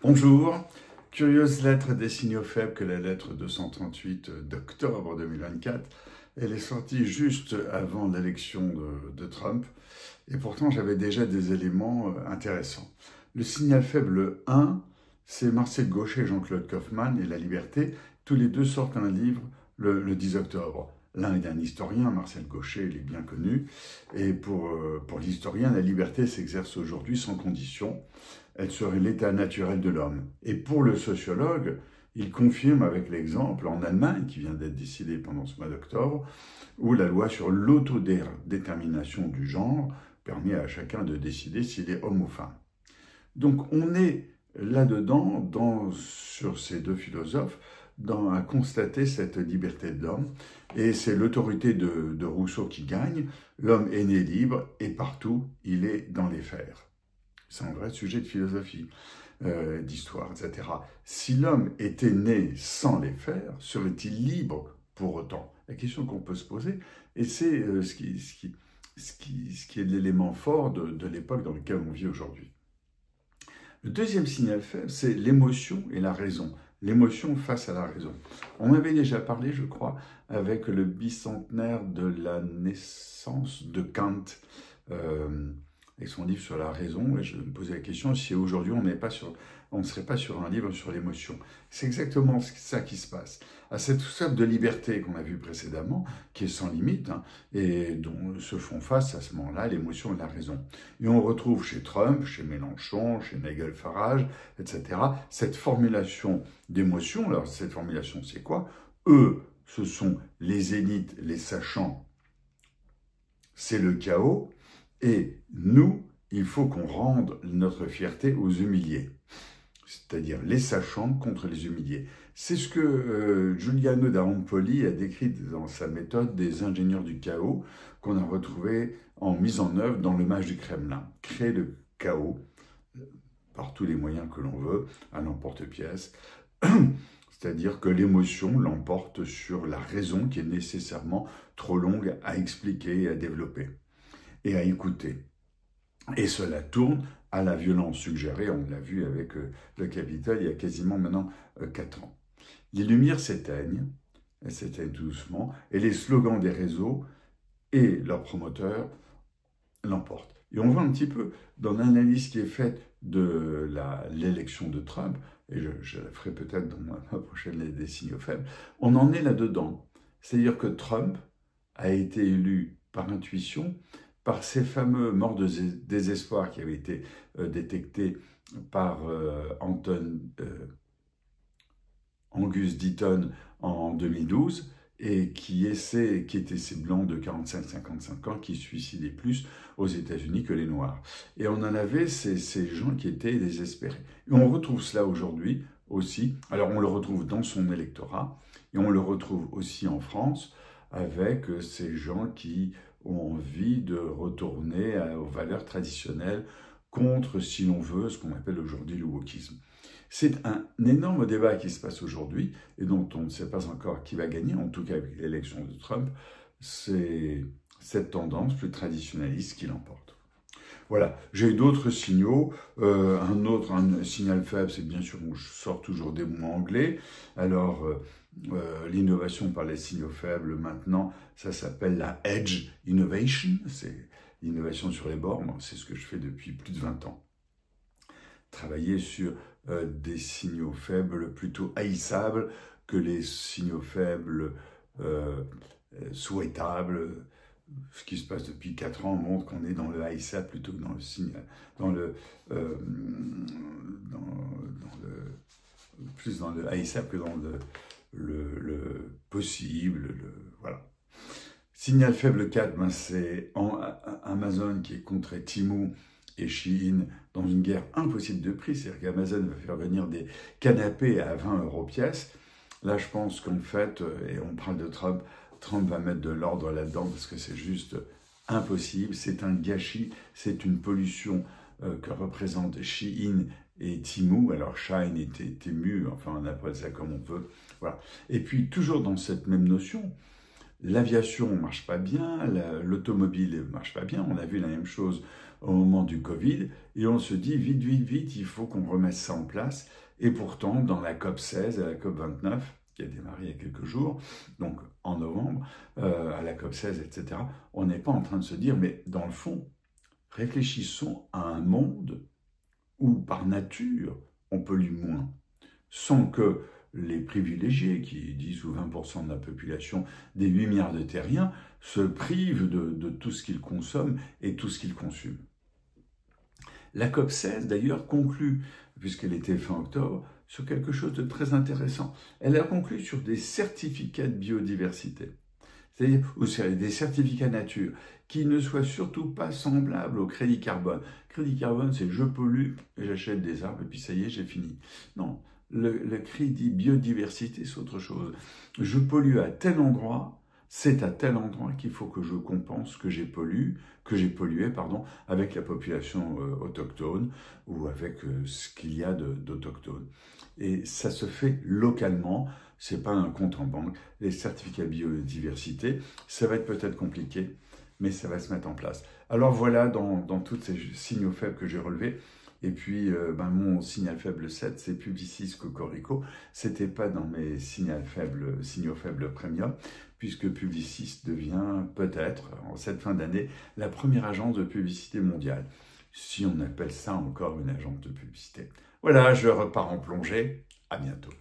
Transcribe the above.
Bonjour, curieuse lettre des signaux faibles que la lettre 238 d'octobre 2024. Elle est sortie juste avant l'élection de Trump et pourtant j'avais déjà des éléments intéressants. Le signal faible 1, c'est Marcel Gauchet et Jean-Claude Kaufmann et La Liberté. Tous les deux sortent un livre le 10 octobre. L'un est un historien, Marcel Gauchet, il est bien connu. Et pour l'historien, la liberté s'exerce aujourd'hui sans condition. Elle serait l'état naturel de l'homme. Et pour le sociologue, il confirme avec l'exemple en Allemagne, qui vient d'être décidé pendant ce mois d'octobre, où la loi sur l'autodétermination du genre permet à chacun de décider s'il est homme ou femme. Donc on est là-dedans, sur ces deux philosophes, à constater cette liberté de l'homme. Et c'est l'autorité de Rousseau qui gagne. L'homme est né libre et partout, il est dans les fers. C'est un vrai sujet de philosophie, d'histoire, etc. Si l'homme était né sans les fers, serait-il libre pour autant? La question qu'on peut se poser, et c'est ce qui est l'élément fort de l'époque dans laquelle on vit aujourd'hui. Le deuxième signal faible, c'est l'émotion et la raison. L'émotion face à la raison. On avait déjà parlé, je crois, avec le bicentenaire de la naissance de Kant, avec son livre sur la raison, et je me posais la question si aujourd'hui on ne serait pas sur un livre sur l'émotion. C'est exactement ça qui se passe. À cette soif de liberté qu'on a vue précédemment, qui est sans limite, et dont se font face à ce moment-là l'émotion et la raison. Et on retrouve chez Trump, chez Mélenchon, chez Nigel Farage, etc., cette formulation d'émotion. Alors cette formulation, c'est quoi? Eux, ce sont les élites, les sachants, c'est le chaos. Et nous, il faut qu'on rende notre fierté aux humiliés, c'est-à-dire les sachants contre les humiliés. C'est ce que Giuliano da Empoli a décrit dans sa méthode des ingénieurs du chaos, qu'on a retrouvé en mise en œuvre dans le mage du Kremlin. Créer le chaos par tous les moyens que l'on veut, à l'emporte-pièce, c'est-à-dire que l'émotion l'emporte sur la raison qui est nécessairement trop longue à expliquer et à développer et à écouter. Et cela tourne à la violence suggérée, on l'a vu avec le Capitole il y a quasiment maintenant 4 ans. Les lumières s'éteignent, elles s'éteignent doucement, et les slogans des réseaux et leurs promoteurs l'emportent. Et on voit un petit peu dans l'analyse qui est faite de l'élection de Trump, et je la ferai peut-être dans ma prochaine des signaux faibles, on en est là-dedans. C'est-à-dire que Trump a été élu par intuition, par ces fameux morts de désespoir qui avaient été détectés par Angus Deaton en 2012, et qui étaient ces blancs de 45-55 ans qui se suicidaient plus aux États-Unis que les Noirs. Et on en avait ces gens qui étaient désespérés. Et on retrouve cela aujourd'hui aussi. Alors on le retrouve dans son électorat, et on le retrouve aussi en France, avec ces gens qui ont envie de retourner aux valeurs traditionnelles contre, si l'on veut, ce qu'on appelle aujourd'hui le wokisme. C'est un énorme débat qui se passe aujourd'hui et dont on ne sait pas encore qui va gagner, en tout cas avec l'élection de Trump. C'est cette tendance plus traditionnaliste qui l'emporte. Voilà, j'ai eu d'autres signaux. Un signal faible, c'est bien sûr, je sors toujours des mots anglais. Alors, l'innovation par les signaux faibles, maintenant, ça s'appelle la Edge Innovation. C'est l'innovation sur les bornes. C'est ce que je fais depuis plus de 20 ans. Travailler sur des signaux faibles plutôt haïssables que les signaux faibles souhaitables. Ce qui se passe depuis 4 ans montre qu'on est dans le haïssable plutôt que dans le signal, plus dans le haïssable que dans le possible, voilà. Signal faible 4, c'est Amazon qui est contre Temu et Shein dans une guerre impossible de prix, c'est-à-dire qu'Amazon va faire venir des canapés à 20 € pièce. Là, je pense qu'en fait, et on parle de Trump va mettre de l'ordre là-dedans parce que c'est juste impossible, c'est un gâchis, c'est une pollution que représentent Shein et Temu, alors Shine et Temu, enfin on appelle ça comme on veut, voilà. Et puis toujours dans cette même notion, l'aviation ne marche pas bien, l'automobile ne marche pas bien, on a vu la même chose au moment du Covid, et on se dit vite, vite, vite, il faut qu'on remette ça en place. Et pourtant, dans la COP 16 et la COP 29, qui a démarré il y a quelques jours, donc en novembre, à la COP 16, etc., on n'est pas en train de se dire, mais dans le fond, réfléchissons à un monde où, par nature, on pollue moins, sans que les privilégiés, qui 10 ou 20% de la population des 8 milliards de terriens, se privent de tout ce qu'ils consomment et tout ce qu'ils consument. La COP 16, d'ailleurs, conclut, puisqu'elle était fin octobre, sur quelque chose de très intéressant. Elle a conclu sur des certificats de biodiversité, c'est-à-dire des certificats nature, qui ne soient surtout pas semblables au crédit carbone. Crédit carbone, c'est je pollue, j'achète des arbres, et puis ça y est, j'ai fini. Non, le crédit biodiversité, c'est autre chose. Je pollue à tel endroit, c'est à tel endroit qu'il faut que je compense que j'ai pollué, avec la population autochtone ou avec ce qu'il y a d'autochtones. Et ça se fait localement, c'est pas un compte en banque. Les certificats biodiversité, ça va être peut-être compliqué, mais ça va se mettre en place. Alors voilà, dans tous ces signaux faibles que j'ai relevés, et puis mon signal faible 7, c'est Publicis Cocorico. C'était pas dans mes signaux faibles premium, puisque Publicis devient peut-être, en cette fin d'année, la première agence de publicité mondiale. Si on appelle ça encore une agence de publicité. Voilà, je repars en plongée. À bientôt.